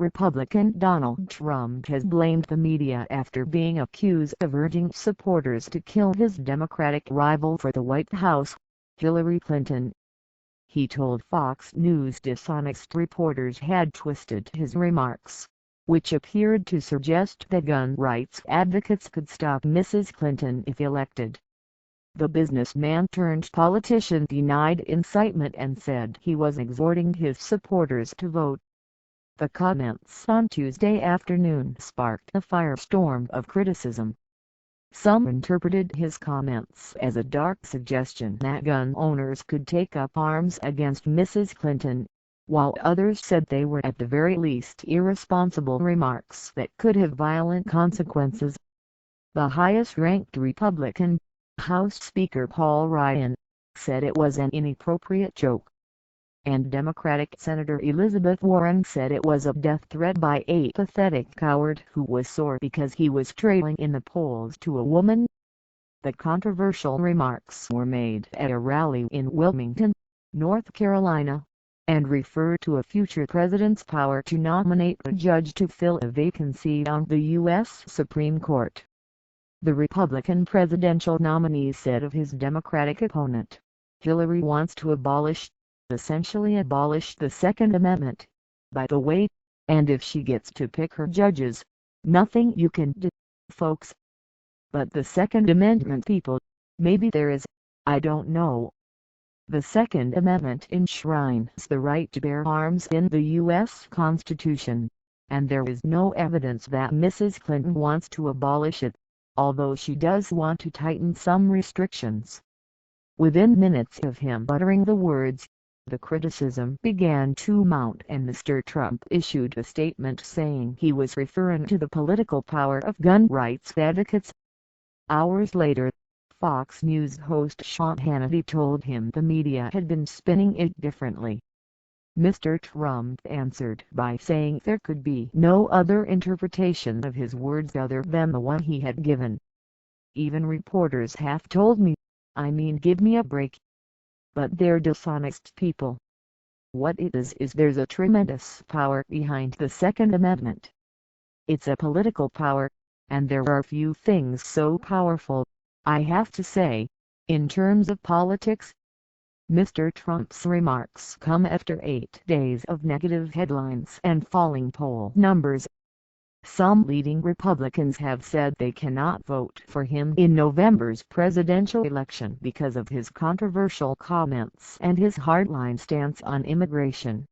Republican Donald Trump has blamed the media after being accused of urging supporters to kill his Democratic rival for the White House, Hillary Clinton. He told Fox News dishonest reporters had twisted his remarks, which appeared to suggest that gun rights advocates could stop Mrs. Clinton if elected. The businessman-turned-politician denied incitement and said he was exhorting his supporters to vote. The comments on Tuesday afternoon sparked a firestorm of criticism. Some interpreted his comments as a dark suggestion that gun owners could take up arms against Mrs. Clinton, while others said they were at the very least irresponsible remarks that could have violent consequences. The highest-ranked Republican, House Speaker Paul Ryan, said it was an inappropriate joke, and Democratic Senator Elizabeth Warren said it was a death threat by a pathetic coward who was sore because he was trailing in the polls to a woman. The controversial remarks were made at a rally in Wilmington, North Carolina, and referred to a future president's power to nominate a judge to fill a vacancy on the U.S. Supreme Court. The Republican presidential nominee said of his Democratic opponent, "Hillary wants to essentially abolish the Second Amendment, by the way, and if she gets to pick her judges, nothing you can do, folks. But the Second Amendment, people, maybe there is, I don't know." The Second Amendment enshrines the right to bear arms in the U.S. Constitution, and there is no evidence that Mrs. Clinton wants to abolish it, although she does want to tighten some restrictions. Within minutes of him uttering the words, the criticism began to mount and Mr. Trump issued a statement saying he was referring to the political power of gun rights advocates. Hours later, Fox News host Sean Hannity told him the media had been spinning it differently. Mr. Trump answered by saying there could be no other interpretation of his words other than the one he had given. "Even reporters have told me, I mean, give me a break. But they're dishonest people. What it is there's a tremendous power behind the Second Amendment. It's a political power, and there are few things so powerful, I have to say, in terms of politics." Mr. Trump's remarks come after 8 days of negative headlines and falling poll numbers. Some leading Republicans have said they cannot vote for him in November's presidential election because of his controversial comments and his hardline stance on immigration.